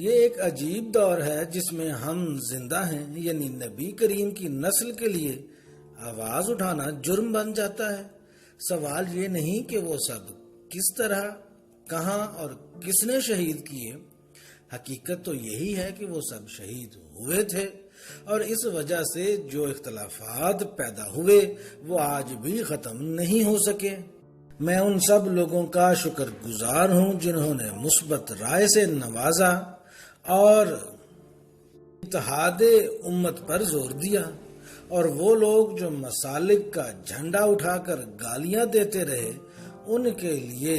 یہ ایک عجیب دور ہے جس میں ہم زندہ ہیں، یعنی نبی کریم کی نسل کے لیے آواز اٹھانا جرم بن جاتا ہے۔ سوال یہ نہیں کہ وہ سب کس طرح، کہاں اور کس نے شہید کیے، حقیقت تو یہی ہے کہ وہ سب شہید ہوئے تھے، اور اس وجہ سے جو اختلافات پیدا ہوئے وہ آج بھی ختم نہیں ہو سکے۔ میں ان سب لوگوں کا شکر گزار ہوں جنہوں نے مثبت رائے سے نوازا اور اتحاد امت پر زور دیا، اور وہ لوگ جو مسالک کا جھنڈا اٹھا کر گالیاں دیتے رہے ان کے لیے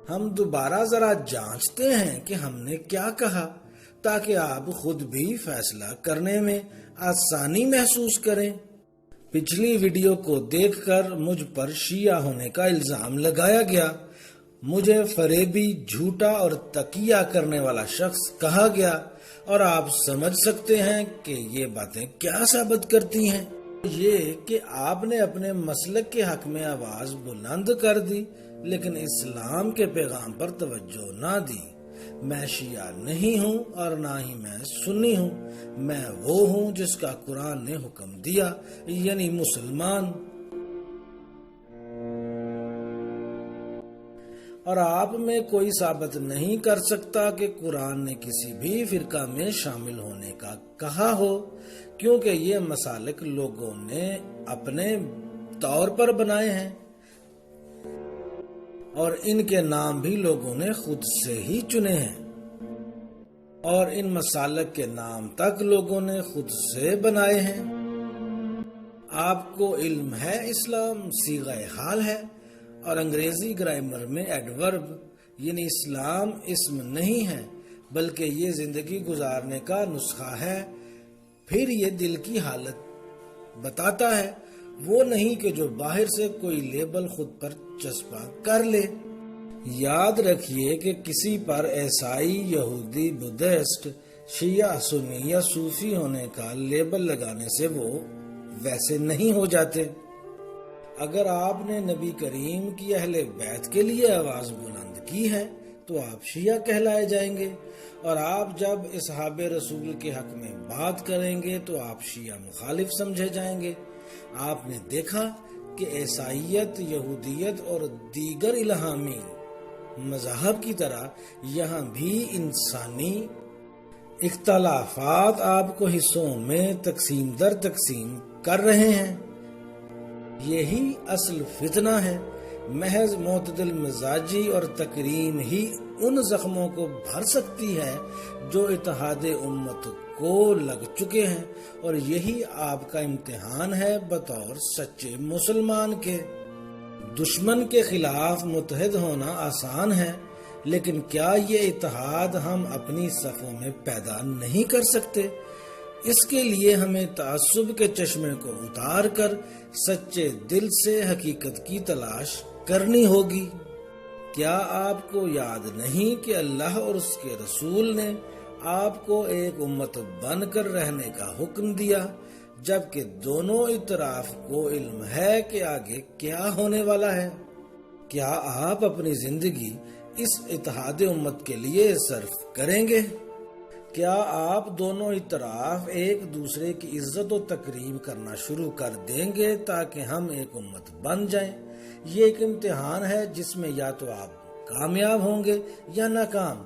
ہم دوبارہ ذرا جانچتے ہیں کہ ہم نے کیا کہا، تاکہ آپ خود بھی فیصلہ کرنے میں آسانی محسوس کریں۔ پچھلی ویڈیو کو دیکھ کر مجھ پر شیعہ ہونے کا الزام لگایا گیا، مجھے فریبی، جھوٹا اور تقیہ کرنے والا شخص کہا گیا، اور آپ سمجھ سکتے ہیں کہ یہ باتیں کیا ثابت کرتی ہیں۔ یہ کہ آپ نے اپنے مسلک کے حق میں آواز بلند کر دی لیکن اسلام کے پیغام پر توجہ نہ دی۔ میں شیعہ نہیں ہوں اور نہ ہی میں سنی ہوں، میں وہ ہوں جس کا قرآن نے حکم دیا، یعنی مسلمان۔ اور آپ میں کوئی ثابت نہیں کر سکتا کہ قرآن نے کسی بھی فرقہ میں شامل ہونے کا کہا ہو، کیونکہ یہ مسالک لوگوں نے اپنے طور پر بنائے ہیں اور ان کے نام بھی لوگوں نے خود سے ہی چنے ہیں، اور ان مسالک کے نام تک لوگوں نے خود سے بنائے ہیں۔ آپ کو علم ہے اسلام صیغہ حال ہے، اور انگریزی گرامر میں ایڈورب یعنی اسلام اسم نہیں ہے بلکہ یہ زندگی گزارنے کا نسخہ ہے۔ پھر یہ دل کی حالت بتاتا ہے، وہ نہیں کہ جو باہر سے کوئی لیبل خود پر چسپاں کر لے۔ یاد رکھیے کہ کسی پر عیسائی، یہودی، بدھسٹ، شیعہ، سنی یا صوفی ہونے کا لیبل لگانے سے وہ ویسے نہیں ہو جاتے۔ اگر آپ نے نبی کریم کی اہل بیت کے لیے آواز بلند کی ہے تو آپ شیعہ کہلائے جائیں گے، اور آپ جب اصحاب رسول کے حق میں بات کریں گے تو آپ شیعہ مخالف سمجھے جائیں گے۔ آپ نے دیکھا کہ عیسائیت، یہودیت اور دیگر الہامی مذاہب کی طرح یہاں بھی انسانی اختلافات آپ کو حصوں میں تقسیم در تقسیم کر رہے ہیں۔ یہی اصل فتنہ ہے۔ محض معتدل مزاجی اور تکریم ہی ان زخموں کو بھر سکتی ہے جو اتحاد امت کو لگ چکے ہیں، اور یہی آپ کا امتحان ہے بطور سچے مسلمان کے۔ دشمن کے خلاف متحد ہونا آسان ہے، لیکن کیا یہ اتحاد ہم اپنی صفوں میں پیدا نہیں کر سکتے؟ اس کے لیے ہمیں تعصب کے چشمے کو اتار کر سچے دل سے حقیقت کی تلاش کرنی ہوگی۔ کیا آپ کو یاد نہیں کہ اللہ اور اس کے رسول نے آپ کو ایک امت بن کر رہنے کا حکم دیا، جبکہ دونوں اطراف کو علم ہے کہ آگے کیا ہونے والا ہے؟ کیا آپ اپنی زندگی اس اتحاد امت کے لیے صرف کریں گے؟ کیا آپ دونوں اطراف ایک دوسرے کی عزت و تکریم کرنا شروع کر دیں گے تاکہ ہم ایک امت بن جائیں؟ یہ ایک امتحان ہے جس میں یا تو آپ کامیاب ہوں گے یا ناکام۔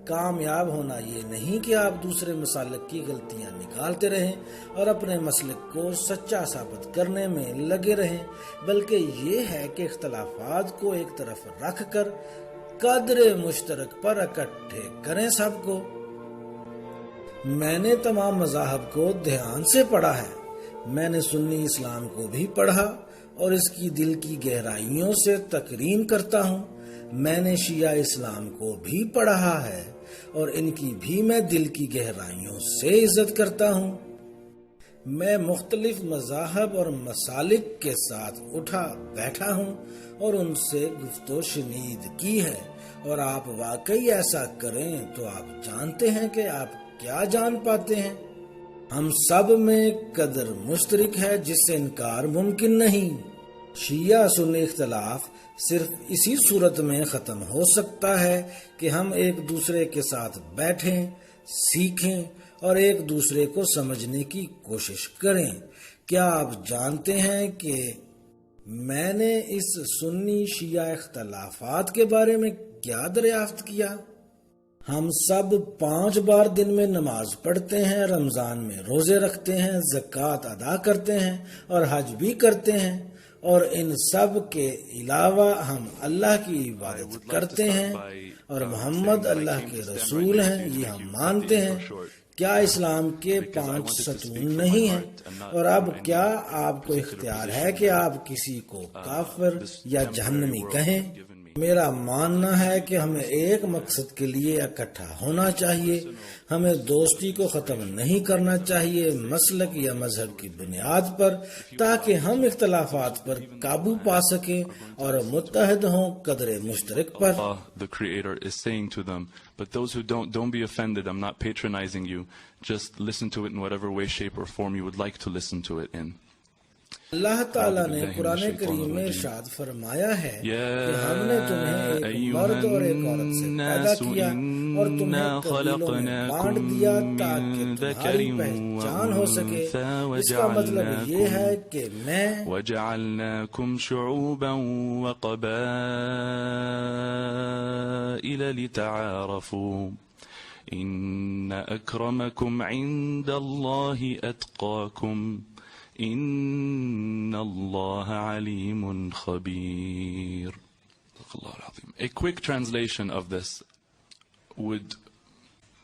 کامیاب ہونا یہ نہیں کہ آپ دوسرے مسالک کی غلطیاں نکالتے رہیں اور اپنے مسلک کو سچا ثابت کرنے میں لگے رہیں، بلکہ یہ ہے کہ اختلافات کو ایک طرف رکھ کر قدر مشترک پر اکٹھے کریں سب کو۔ میں نے تمام مذاہب کو دھیان سے پڑھا ہے، میں نے سنی اسلام کو بھی پڑھا اور اس کی دل کی گہرائیوں سے تکریم کرتا ہوں۔ میں نے شیعہ اسلام کو بھی پڑھا ہے اور ان کی بھی میں دل کی گہرائیوں سے عزت کرتا ہوں۔ میں مختلف مذاہب اور مسالک کے ساتھ اٹھا بیٹھا ہوں اور ان سے گفت و شنید کی ہے، اور آپ واقعی ایسا کریں تو آپ جانتے ہیں کہ آپ کیا جان پاتے ہیں۔ ہم سب میں قدر مشترک ہے جس سے انکار ممکن نہیں۔ شیعہ سنی اختلاف صرف اسی صورت میں ختم ہو سکتا ہے کہ ہم ایک دوسرے کے ساتھ بیٹھیں، سیکھیں اور ایک دوسرے کو سمجھنے کی کوشش کریں۔ کیا آپ جانتے ہیں کہ میں نے اس سنی شیعہ اختلافات کے بارے میں کیا دریافت کیا؟ ہم سب 5 بار دن میں نماز پڑھتے ہیں، رمضان میں روزے رکھتے ہیں، زکوٰۃ ادا کرتے ہیں اور حج بھی کرتے ہیں، اور ان سب کے علاوہ ہم اللہ کی عبادت کرتے ہیں اور محمد اللہ کے رسول ہیں، یہ ہم مانتے ہیں۔ کیا اسلام کے 5 ستون نہیں ہیں؟ اور اب کیا آپ کو اختیار ہے کہ آپ کسی کو کافر یا جہنمی کہیں؟ میرا ماننا ہے کہ ہمیں ایک مقصد کے لیے اکٹھا ہونا چاہیے۔ ہمیں دوستی کو ختم نہیں کرنا چاہیے مسلک یا مذہب کی بنیاد پر، تاکہ ہم اختلافات پر قابو پا سکیں اور متحد ہوں قدر مشترک پر۔ The Creator is saying to them, but those who don't be offended, I'm not patronizing you. Just listen to it in whatever way, shape or form you would like to listen to it in. اللہ تعالیٰ نے قرآن کریم میں ارشاد فرمایا ہے کہ ہم نے تمہیں ایک مرد اور ایک عورت سے پیدا کیا اور تمہیں قبیلوں میں بانٹ دیا تاکہ تمہاری پہچان ہو سکے۔ اس کا مطلب یہ ہے کہ میں وَجَعَلْنَاكُمْ شُعُوبًا وَقَبَائِلَ لِتَعَارَفُوا إِنَّ أَكْرَمَكُمْ عِندَ اللَّهِ أَتْقَاكُمْ إِنَّ اللَّهَ عَلِيمٌ خَبِيرٌ. A quick translation of this would,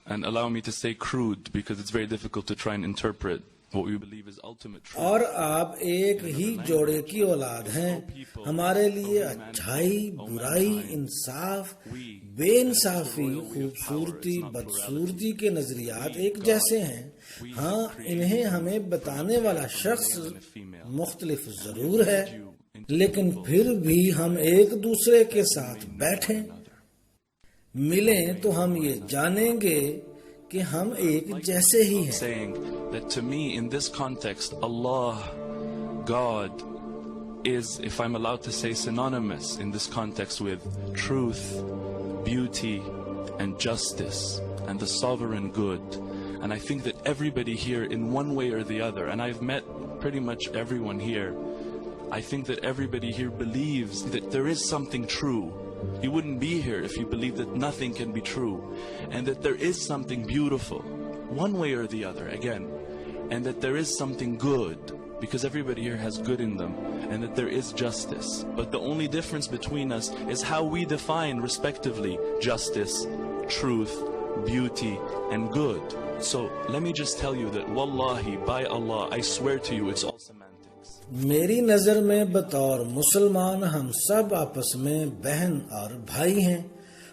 and allow me to say crude because it's very difficult to try and interpret what we believe is ultimate truth. اور آپ ایک ہی جوڑے کی اولاد ہیں۔ ہمارے لیے اچھائی، برائی، انصاف، بے انصافی، خوبصورتی، بدصورتی کے نظریات ایک جیسے ہیں۔ ہاں، انہیں ہمیں بتانے والا شخص مختلف ضرور ہے، لیکن پھر بھی ہم ایک دوسرے کے ساتھ بیٹھیں، ملیں تو ہم یہ جانیں گے کہ ہم ایک جیسے ہی ہیں۔ Saying that to me in this context, Allah, God, is, if I'm allowed to say, synonymous in this context with truth, beauty, and justice, and the sovereign good. And I think that everybody here in one way or the other, and I've met pretty much everyone here, I think that everybody here believes that there is something true. You wouldn't be here if you believed that nothing can be true, and that there is something beautiful, one way or the other, again, and that there is something good, because everybody here has good in them, and that there is justice. But the only difference between us is how we define, respectively, justice, truth, beauty, and good. So let me just tell you that, wallahi, by Allah, I swear to you, it's all semantics. میری نظر میں بطور مسلمان ہم سب آپس میں بہن اور بھائی ہیں،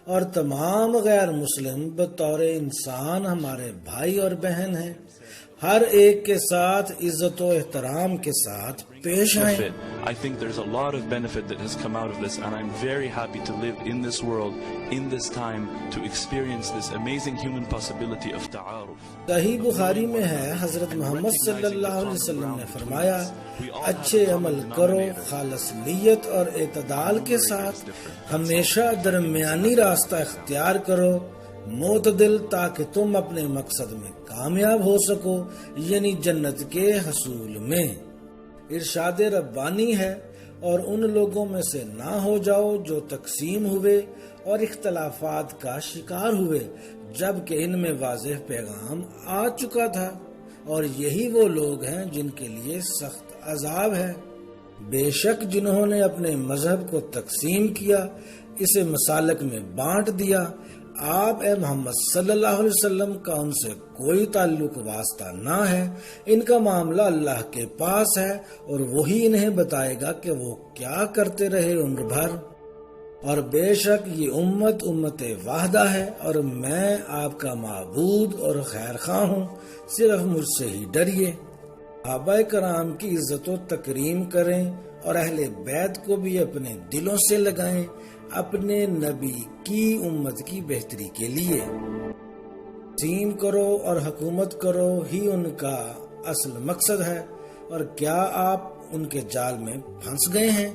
اور تمام غیر مسلم بطور انسان ہمارے بھائی اور بہن ہیں۔ ہر ایک کے ساتھ عزت و احترام کے ساتھ پیش آئیں۔ I think there's a lot of benefit that has come out of this, and I'm very happy to live in this world, in this time, to experience this amazing human possibility of ta'aruf. صحیح بخاری میں ہے، حضرت محمد صلی اللہ علیہ وسلم نے فرمایا، اچھے عمل کرو خالص نیت اور اعتدال کے ساتھ، ہمیشہ درمیانی راستہ اختیار کرو، معتدل، تاکہ تم اپنے مقصد میں کامیاب ہو سکو، یعنی جنت کے حصول میں۔ ارشاد ربانی ہے، اور ان لوگوں میں سے نہ ہو جاؤ جو تقسیم ہوئے اور اختلافات کا شکار ہوئے، جبکہ ان میں واضح پیغام آ چکا تھا، اور یہی وہ لوگ ہیں جن کے لیے سخت عذاب ہے۔ بے شک جنہوں نے اپنے مذہب کو تقسیم کیا، اسے مسالک میں بانٹ دیا، آپ اے محمد صلی اللہ علیہ وسلم کا ان سے کوئی تعلق واسطہ نہ ہے، ان کا معاملہ اللہ کے پاس ہے، اور وہی انہیں بتائے گا کہ وہ کیا کرتے رہے عمر بھر۔ اور بے شک یہ امت واحدہ ہے، اور میں آپ کا معبود اور خیر خواہ ہوں، صرف مجھ سے ہی ڈریے۔ صحابہ کرام کی عزت و تکریم کریں، اور اہل بیت کو بھی اپنے دلوں سے لگائیں، اپنے نبی کی امت کی بہتری کے لیے۔ تقسیم کرو اور حکومت کرو ہی ان کا اصل مقصد ہے، اور کیا آپ ان کے جال میں پھنس گئے ہیں۔